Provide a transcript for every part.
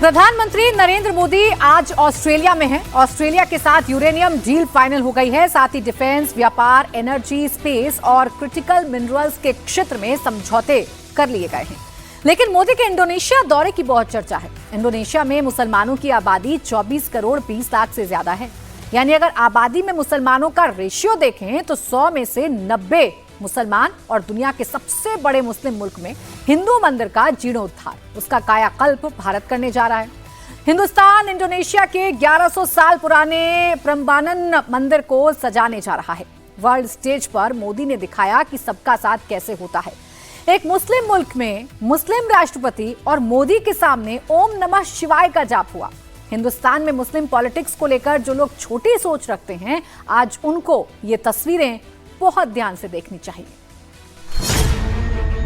प्रधानमंत्री नरेंद्र मोदी आज ऑस्ट्रेलिया में हैं। ऑस्ट्रेलिया के साथ यूरेनियम डील फाइनल हो गई है। साथ ही डिफेंस, व्यापार, एनर्जी, स्पेस और क्रिटिकल मिनरल्स के क्षेत्र में समझौते कर लिए गए हैं। लेकिन मोदी के इंडोनेशिया दौरे की बहुत चर्चा है। इंडोनेशिया में मुसलमानों की आबादी 24 करोड़ 20 लाख से ज्यादा है। यानी अगर आबादी में मुसलमानों का रेशियो देखें तो 100 में से 90 मुसलमान और दुनिया के सबसे बड़े मुस्लिम मुल्क में हिंदू मंदिर का जीर्णोद्धार, उसका कायाकल्प भारत करने जा रहा है। हिंदुस्तान इंडोनेशिया के 1100 साल पुराने प्रम्बानन मंदिर को सजाने जा रहा है। वर्ल्ड स्टेज पर मोदी ने दिखाया कि सबका साथ कैसे होता है। एक मुस्लिम मुल्क में मुस्लिम राष्ट्रपति और मोदी के सामने ओम नमः शिवाय का जाप हुआ। हिंदुस्तान में मुस्लिम पॉलिटिक्स को लेकर जो लोग छोटी सोच रखते हैं, आज उनको ये तस्वीरें बहुत ध्यान से देखनी चाहिए।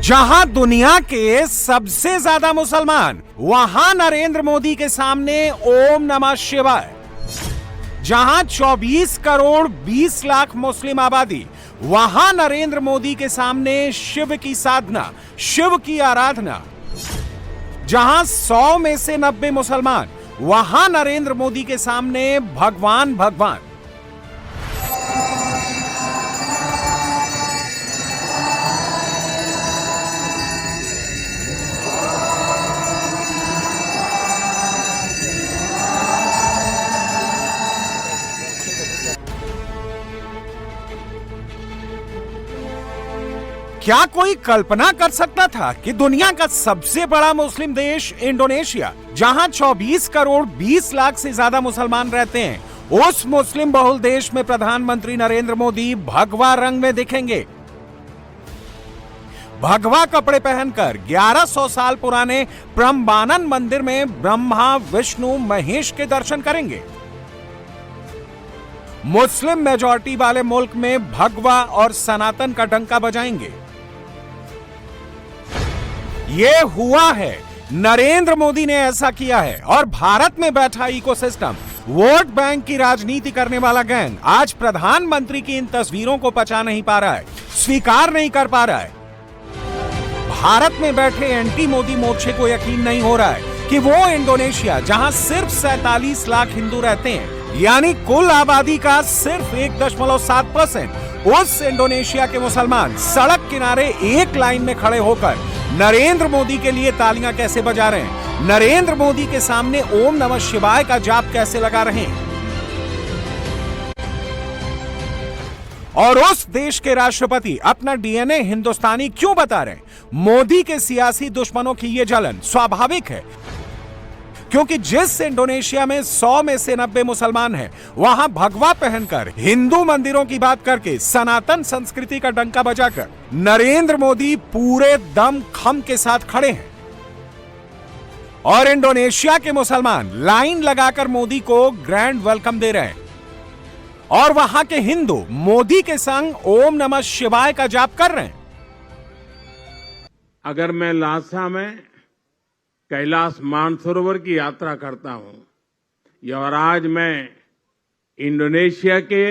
जहां दुनिया के सबसे ज्यादा मुसलमान, वहां नरेंद्र मोदी के सामने ओम नमः शिवाय। जहां 24 करोड़ 20 लाख मुस्लिम आबादी, वहां नरेंद्र मोदी के सामने शिव की साधना, शिव की आराधना। जहां 100 में से 90 मुसलमान, वहां नरेंद्र मोदी के सामने भगवान भगवान। क्या कोई कल्पना कर सकता था कि दुनिया का सबसे बड़ा मुस्लिम देश इंडोनेशिया, जहां 24 करोड़ 20 लाख से ज्यादा मुसलमान रहते हैं, उस मुस्लिम बहुल देश में प्रधानमंत्री नरेंद्र मोदी भगवा रंग में दिखेंगे। भगवा कपड़े पहनकर 1100 साल पुराने प्रम्बानन मंदिर में ब्रह्मा, विष्णु, महेश के दर्शन करेंगे। मुस्लिम मेजॉरिटी वाले मुल्क में भगवा और सनातन का डंका बजाएंगे। ये हुआ है, नरेंद्र मोदी ने ऐसा किया है। और भारत में बैठा इकोसिस्टम, वोट बैंक की राजनीति करने वाला गैंग आज प्रधानमंत्री की इन तस्वीरों को पचा नहीं पा रहा है, स्वीकार नहीं कर पा रहा है। भारत में बैठे एंटी मोदी मोर्चे को यकीन नहीं हो रहा है कि वो इंडोनेशिया, जहां सिर्फ 47 लाख हिंदू रहते हैं, यानी कुल आबादी का सिर्फ 1.7%, उस इंडोनेशिया के मुसलमान सड़क किनारे एक लाइन में खड़े होकर नरेंद्र मोदी के लिए तालियां कैसे बजा रहे हैं, नरेंद्र मोदी के सामने ओम नमः शिवाय का जाप कैसे लगा रहे हैं। और उस देश के राष्ट्रपति अपना डीएनए हिंदुस्तानी क्यों बता रहे हैं? मोदी के सियासी दुश्मनों की यह जलन स्वाभाविक है, क्योंकि जिस इंडोनेशिया में 100 में से 90 मुसलमान हैं, वहां भगवा पहनकर, हिंदू मंदिरों की बात करके, सनातन संस्कृति का डंका बजाकर नरेंद्र मोदी पूरे दम खम के साथ खड़े हैं। और इंडोनेशिया के मुसलमान लाइन लगाकर मोदी को ग्रैंड वेलकम दे रहे हैं। और वहां के हिंदू मोदी के संग ओम नमः शिवाय का जाप कर रहे हैं। अगर मैं लासा में कैलाश मानसरोवर की यात्रा करता हूं, और आज मैं इंडोनेशिया के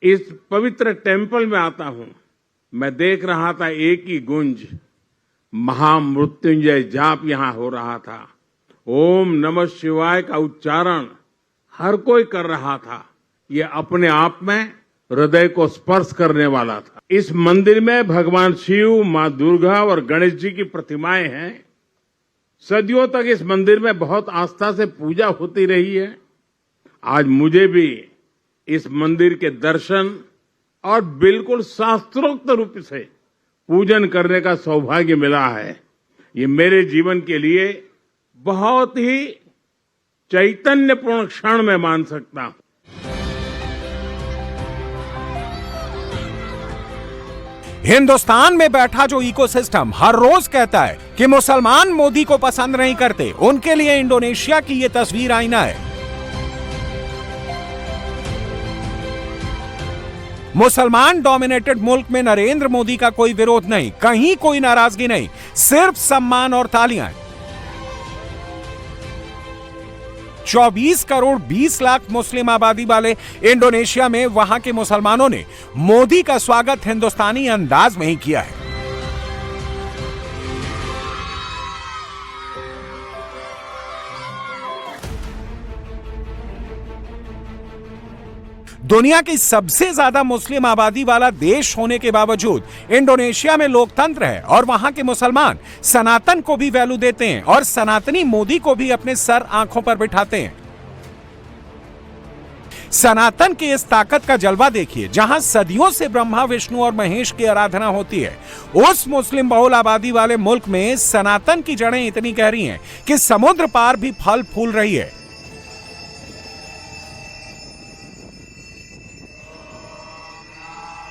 इस पवित्र टेंपल में आता हूं, मैं देख रहा था एक ही गुंज, महामृत्युंजय जाप यहां हो रहा था। ओम नमः शिवाय का उच्चारण हर कोई कर रहा था। ये अपने आप में हृदय को स्पर्श करने वाला था। इस मंदिर में भगवान शिव, मां दुर्गा और गणेश जी की प्रतिमाएं हैं। सदियों तक इस मंदिर में बहुत आस्था से पूजा होती रही है। आज मुझे भी इस मंदिर के दर्शन और बिल्कुल शास्त्रोक्त रूप से पूजन करने का सौभाग्य मिला है। ये मेरे जीवन के लिए बहुत ही चैतन्यपूर्ण क्षण मैं मान सकता हूं। हिंदुस्तान में बैठा जो इकोसिस्टम हर रोज कहता है कि मुसलमान मोदी को पसंद नहीं करते, उनके लिए इंडोनेशिया की ये तस्वीर आईना है। मुसलमान डोमिनेटेड मुल्क में नरेंद्र मोदी का कोई विरोध नहीं, कहीं कोई नाराजगी नहीं, सिर्फ सम्मान और तालियां। 24 करोड़ 20 लाख मुस्लिम आबादी वाले इंडोनेशिया में वहां के मुसलमानों ने मोदी का स्वागत हिंदुस्तानी अंदाज में ही किया है। दुनिया की सबसे ज्यादा मुस्लिम आबादी वाला देश होने के बावजूद इंडोनेशिया में लोकतंत्र है और वहां के मुसलमान सनातन को भी वैल्यू देते हैं और सनातनी मोदी को भी अपने सर आंखों पर बिठाते हैं। सनातन की इस ताकत का जलवा देखिए, जहां सदियों से ब्रह्मा विष्णु और महेश की आराधना होती है, उस मुस्लिम बहुल आबादी वाले मुल्क में सनातन की जड़ें इतनी गहरी हैं कि समुद्र पार भी फल फूल रही है।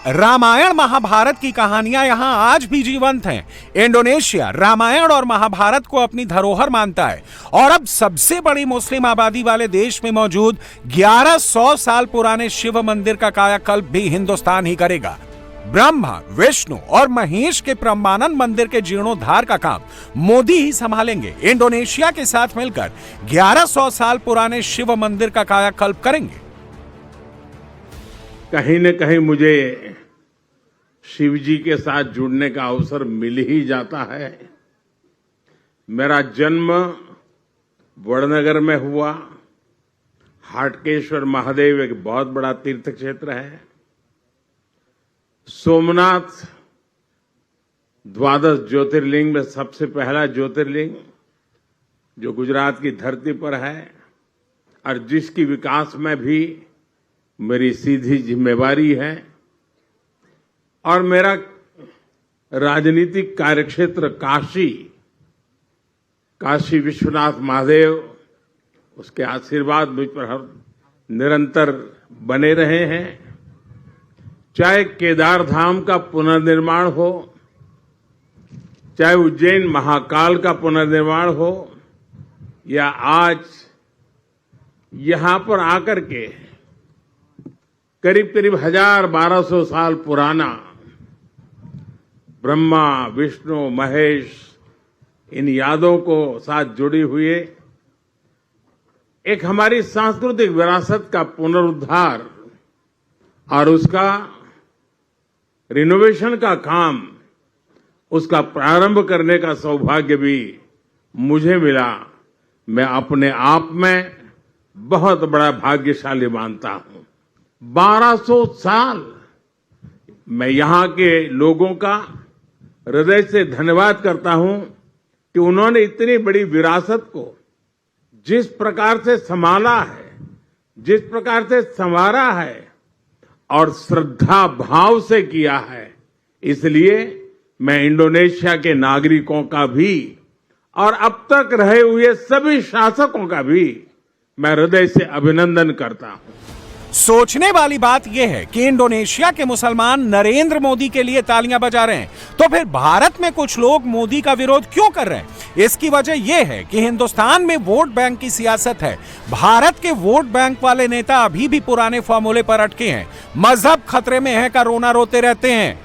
रामायण महाभारत की कहानियां यहां आज भी जीवंत हैं। इंडोनेशिया रामायण और महाभारत को अपनी धरोहर मानता है और अब सबसे बड़ी मुस्लिम आबादी वाले देश में मौजूद 1100 साल पुराने शिव मंदिर का कायाकल्प भी हिंदुस्तान ही करेगा। ब्रह्मा विष्णु और महेश के ब्रह्मानंद मंदिर के जीर्णोद्धार का काम मोदी ही संभालेंगे। इंडोनेशिया के साथ मिलकर 1100 साल पुराने शिव मंदिर का कायाकल्प करेंगे। कहीं न कहीं मुझे शिव जी के साथ जुड़ने का अवसर मिल ही जाता है। मेरा जन्म वडनगर में हुआ। हाटकेश्वर महादेव एक बहुत बड़ा तीर्थ क्षेत्र है। सोमनाथ द्वादश ज्योतिर्लिंग में सबसे पहला ज्योतिर्लिंग जो गुजरात की धरती पर है और जिसकी विकास में भी मेरी सीधी जिम्मेवारी है। और मेरा राजनीतिक कार्यक्षेत्र काशी विश्वनाथ महादेव, उसके आशीर्वाद मुझ पर हर निरंतर बने रहे हैं। चाहे केदार धाम का पुनर्निर्माण हो, चाहे उज्जैन महाकाल का पुनर्निर्माण हो, या आज यहां पर आकर के करीब करीब 1200 साल पुराना ब्रह्मा विष्णु महेश इन यादों को साथ जुड़ी हुई एक हमारी सांस्कृतिक विरासत का पुनरुद्धार और उसका रिनोवेशन का काम, उसका प्रारंभ करने का सौभाग्य भी मुझे मिला। मैं अपने आप में बहुत बड़ा भाग्यशाली मानता हूं। 1200 साल मैं यहां के लोगों का हृदय से धन्यवाद करता हूं कि उन्होंने इतनी बड़ी विरासत को जिस प्रकार से संभाला है, जिस प्रकार से संवारा है और श्रद्धा भाव से किया है। इसलिए मैं इंडोनेशिया के नागरिकों का भी और अब तक रहे हुए सभी शासकों का भी मैं हृदय से अभिनंदन करता हूं। सोचने वाली बात यह है कि इंडोनेशिया के मुसलमान नरेंद्र मोदी के लिए तालियां बजा रहे हैं, तो फिर भारत में कुछ लोग मोदी का विरोध क्यों कर रहे हैं? इसकी वजह यह है कि हिंदुस्तान में वोट बैंक की सियासत है। भारत के वोट बैंक वाले नेता अभी भी पुराने फॉर्मूले पर अटके हैं। मजहब खतरे में है का रोना रोते रहते हैं।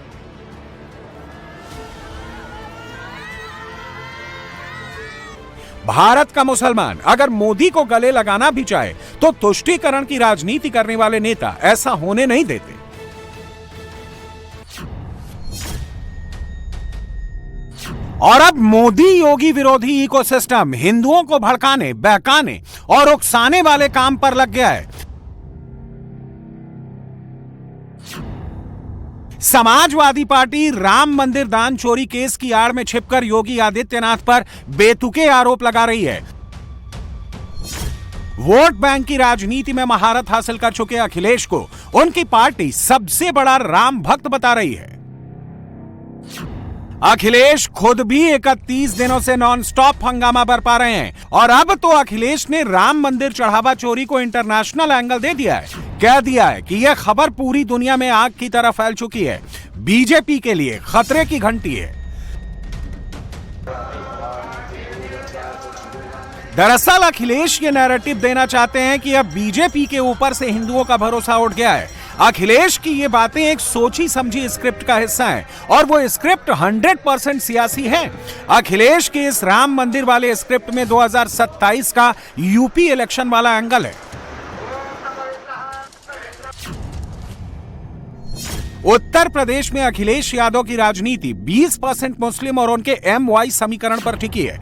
भारत का मुसलमान अगर मोदी को गले लगाना भी चाहे तो तुष्टीकरण की राजनीति करने वाले नेता ऐसा होने नहीं देते। और अब मोदी योगी विरोधी इकोसिस्टम हिंदुओं को भड़काने, बहकाने और उकसाने वाले काम पर लग गया है। समाजवादी पार्टी राम मंदिर दान चोरी केस की आड़ में छिपकर योगी आदित्यनाथ पर बेतुके आरोप लगा रही है। वोट बैंक की राजनीति में महारत हासिल कर चुके अखिलेश को उनकी पार्टी सबसे बड़ा राम भक्त बता रही है। अखिलेश खुद भी 31 दिनों से नॉनस्टॉप हंगामा बरपा रहे हैं और अब तो अखिलेश ने राम मंदिर चढ़ावा चोरी को इंटरनेशनल एंगल दे दिया है। कह दिया है कि यह खबर पूरी दुनिया में आग की तरह फैल चुकी है। बीजेपी के लिए खतरे की घंटी है। दरअसल अखिलेश ये नैरेटिव देना चाहते हैं कि अब बीजेपी के ऊपर से हिंदुओं का भरोसा उठ गया है। अखिलेश की ये बातें एक सोची समझी स्क्रिप्ट का हिस्सा हैं और वो स्क्रिप्ट 100% सियासी है। अखिलेश के इस राम मंदिर वाले स्क्रिप्ट में 2027 का यूपी इलेक्शन वाला एंगल है। उत्तर प्रदेश में अखिलेश यादव की राजनीति 20% मुस्लिम और उनके MY समीकरण पर टिकी है।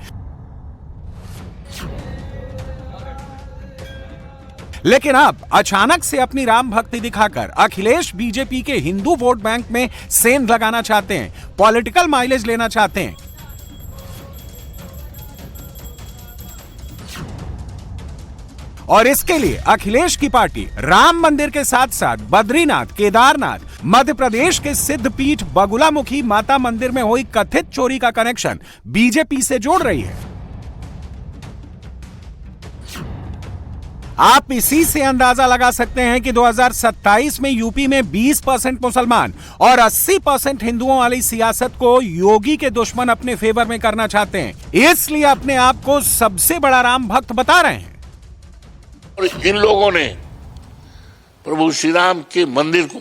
लेकिन अब अचानक से अपनी राम भक्ति दिखाकर अखिलेश बीजेपी के हिंदू वोट बैंक में सेंध लगाना चाहते हैं, पॉलिटिकल माइलेज लेना चाहते हैं। और इसके लिए अखिलेश की पार्टी राम मंदिर के साथ साथ बद्रीनाथ, केदारनाथ, मध्य प्रदेश के सिद्धपीठ बगुलामुखी माता मंदिर में हुई कथित चोरी का कनेक्शन बीजेपी से जोड़ रही है। आप इसी से अंदाजा लगा सकते हैं कि 2027 में यूपी में 20% मुसलमान और 80% हिंदुओं वाली सियासत को योगी के दुश्मन अपने फेवर में करना चाहते हैं, इसलिए अपने आप को सबसे बड़ा राम भक्त बता रहे हैं। और इन लोगों ने प्रभु श्री राम के मंदिर को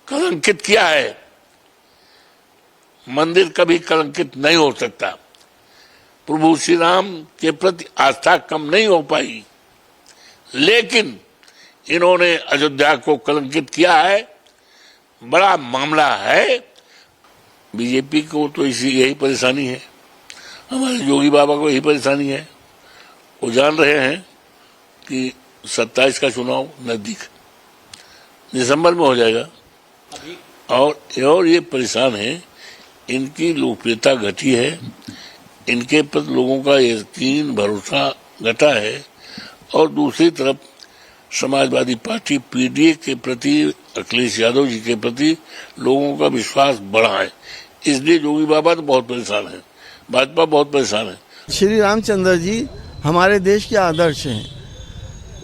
कलंकित किया है। मंदिर कभी कलंकित नहीं हो सकता। प्रभु श्री राम के प्रति आस्था कम नहीं हो पाई, लेकिन इन्होंने अयोध्या को कलंकित किया है। बड़ा मामला है। बीजेपी को तो यही परेशानी है, हमारे योगी बाबा को यही परेशानी है। वो जान रहे हैं कि 27 का चुनाव नजदीक दिसंबर में हो जाएगा और ये परेशान है। इनकी लोकप्रियता घटी है, इनके प्रति लोगों का यकीन भरोसा घटा है और दूसरी तरफ समाजवादी पार्टी पीडीए के प्रति, अखिलेश यादव जी के प्रति लोगों का विश्वास बढ़ा है। इसलिए योगी बाबा तो बहुत परेशान है, भाजपा बहुत परेशान है। श्री रामचंद्र जी हमारे देश के आदर्श हैं।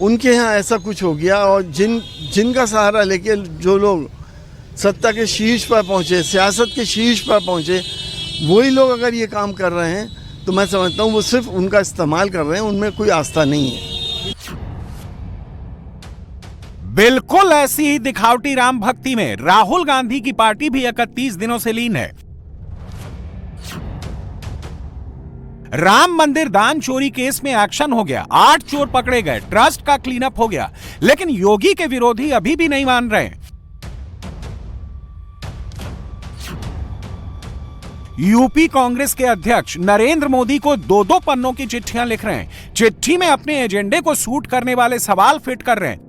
उनके यहाँ ऐसा कुछ हो गया और जिनका सहारा लेके जो लोग सत्ता के शीर्ष पर पहुंचे, सियासत के शीर्ष पर पहुंचे, वही लोग अगर ये काम कर रहे हैं तो मैं समझता हूँ वो सिर्फ उनका इस्तेमाल कर रहे हैं, उनमें कोई आस्था नहीं है। बिल्कुल ऐसी ही दिखावटी राम भक्ति में राहुल गांधी की पार्टी भी 31 दिनों से लीन है। राम मंदिर दान चोरी केस में एक्शन हो गया, 8 चोर पकड़े गए, ट्रस्ट का क्लीन अप हो गया, लेकिन योगी के विरोधी अभी भी नहीं मान रहे। यूपी कांग्रेस के अध्यक्ष नरेंद्र मोदी को 2-2 पन्नों की चिट्ठियां लिख रहे हैं। चिट्ठी में अपने एजेंडे को सूट करने वाले सवाल फिट कर रहे हैं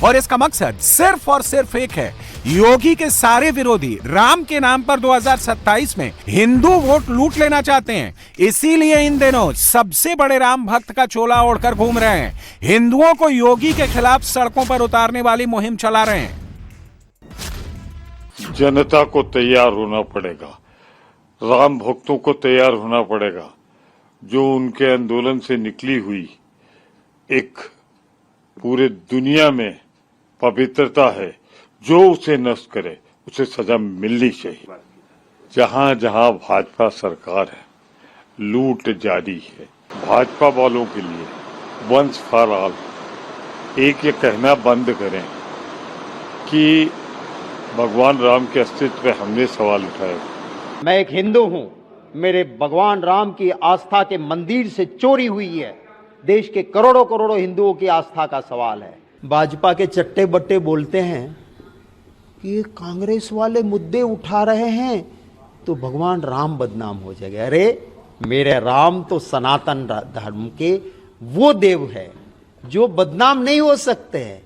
और इसका मकसद सिर्फ और सिर्फ एक है, योगी के सारे विरोधी राम के नाम पर 2027 में हिंदू वोट लूट लेना चाहते हैं। इसीलिए इन दिनों सबसे बड़े राम भक्त का चोला ओढ़कर घूम रहे हैं, हिंदुओं को योगी के खिलाफ सड़कों पर उतारने वाली मुहिम चला रहे हैं। जनता को तैयार होना पड़ेगा, राम भक्तों को तैयार होना पड़ेगा। जो उनके आंदोलन से निकली हुई एक पूरे दुनिया में पवित्रता है, जो उसे नष्ट करे उसे सजा मिलनी चाहिए। जहां जहां भाजपा सरकार है, लूट जारी है। भाजपा वालों के लिए वंस फॉर ऑल एक ये कहना बंद करें कि भगवान राम के अस्तित्व पे हमने सवाल उठाए। मैं एक हिंदू हूं, मेरे भगवान राम की आस्था के मंदिर से चोरी हुई है। देश के करोड़ों करोड़ों हिंदुओं की आस्था का सवाल है। भाजपा के चट्टे बट्टे बोलते हैं कि कांग्रेस वाले मुद्दे उठा रहे हैं तो भगवान राम बदनाम हो जाएगा। अरे मेरे राम तो सनातन धर्म के वो देव है जो बदनाम नहीं हो सकते हैं।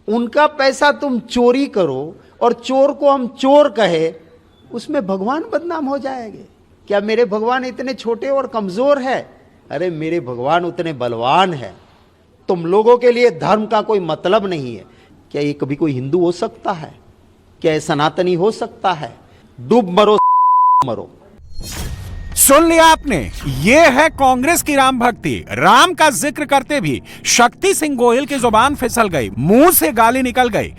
उनका पैसा तुम चोरी करो और चोर को हम चोर कहे, उसमें भगवान बदनाम हो जाएंगे। क्या मेरे भगवान इतने छोटे और कमजोर है? अरे मेरे भगवान उतने बलवान है। तुम लोगों के लिए धर्म का कोई मतलब नहीं है। क्या ये कभी कोई हिंदू हो सकता है? क्या ये सनातनी हो सकता है? डूब मरो मरो। सुन लिया आपने, ये है कांग्रेस की राम भक्ति। राम का जिक्र करते भी शक्ति सिंह गोहिल की जुबान फिसल गई, मुंह से गाली निकल गई।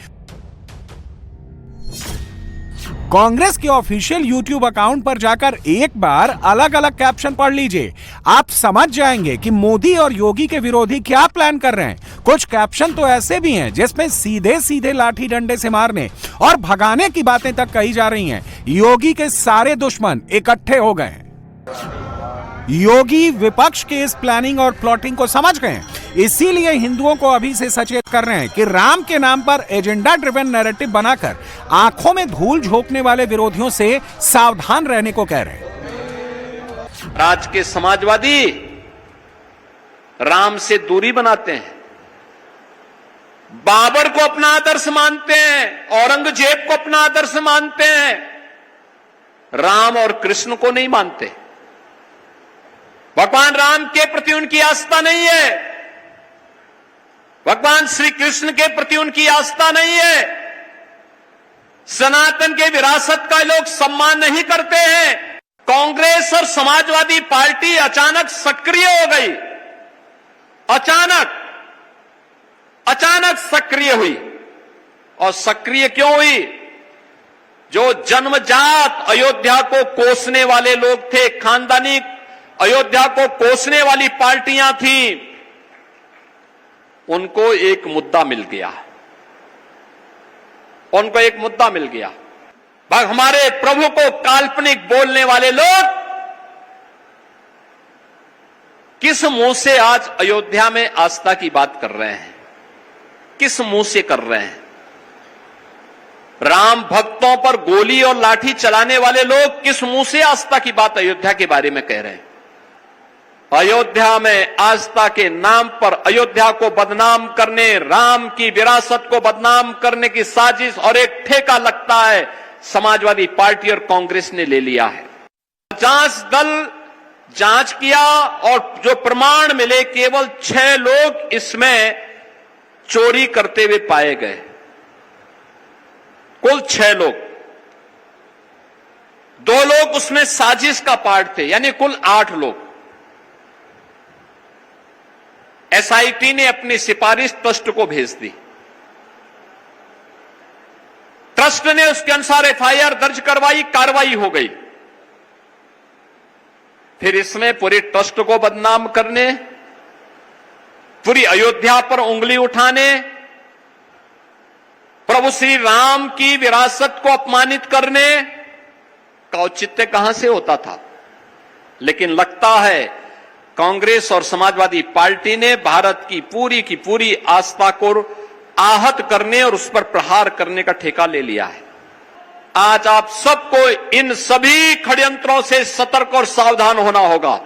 कांग्रेस के ऑफिशियल यूट्यूब अकाउंट पर जाकर एक बार अलग अलग कैप्शन पढ़ लीजिए, आप समझ जाएंगे कि मोदी और योगी के विरोधी क्या प्लान कर रहे हैं। कुछ कैप्शन तो ऐसे भी हैं जिसमें सीधे सीधे लाठी डंडे से मारने और भगाने की बातें तक कही जा रही हैं। योगी के सारे दुश्मन इकट्ठे हो गए हैं। योगी विपक्ष के इस प्लानिंग और प्लॉटिंग को समझ गए हैं, इसीलिए हिंदुओं को अभी से सचेत कर रहे हैं कि राम के नाम पर एजेंडा ड्रिवन नैरेटिव बनाकर आंखों में धूल झोंकने वाले विरोधियों से सावधान रहने को कह रहे हैं। आज के समाजवादी राम से दूरी बनाते हैं, बाबर को अपना आदर्श मानते हैं, औरंगजेब को अपना आदर्श मानते हैं, राम और कृष्ण को नहीं मानते। भगवान राम के प्रति उनकी आस्था नहीं है, भगवान श्री कृष्ण के प्रति उनकी आस्था नहीं है, सनातन के विरासत का लोग सम्मान नहीं करते हैं। कांग्रेस और समाजवादी पार्टी अचानक सक्रिय हो गई, अचानक सक्रिय हुई। और सक्रिय क्यों हुई? जो जन्मजात अयोध्या को कोसने वाले लोग थे, खानदानी अयोध्या को कोसने वाली पार्टियां थीं, उनको एक मुद्दा मिल गया, उनको एक मुद्दा मिल गया। हमारे प्रभु को काल्पनिक बोलने वाले लोग किस मुंह से आज अयोध्या में आस्था की बात कर रहे हैं? किस मुंह से कर रहे हैं? राम भक्तों पर गोली और लाठी चलाने वाले लोग किस मुंह से आस्था की बात अयोध्या के बारे में कह रहे हैं? अयोध्या में आस्था के नाम पर अयोध्या को बदनाम करने, राम की विरासत को बदनाम करने की साजिश और एक ठेका लगता है समाजवादी पार्टी और कांग्रेस ने ले लिया है। जांच दल जांच किया और जो प्रमाण मिले, केवल 6 लोग इसमें चोरी करते हुए पाए गए। कुल 6 लोग, 2 लोग उसमें साजिश का पार्ट थे, यानी कुल 8 लोग। एसआईटी ने अपनी सिफारिश ट्रस्ट को भेज दी, ट्रस्ट ने उसके अनुसार एफआईआर दर्ज करवाई, कार्रवाई हो गई। फिर इसमें पूरे ट्रस्ट को बदनाम करने, पूरी अयोध्या पर उंगली उठाने, प्रभु श्री राम की विरासत को अपमानित करने का औचित्य कहां से होता था? लेकिन लगता है कांग्रेस और समाजवादी पार्टी ने भारत की पूरी आस्था को आहत करने और उस पर प्रहार करने का ठेका ले लिया है। आज आप सबको इन सभी षड्यंत्रों से सतर्क और सावधान होना होगा।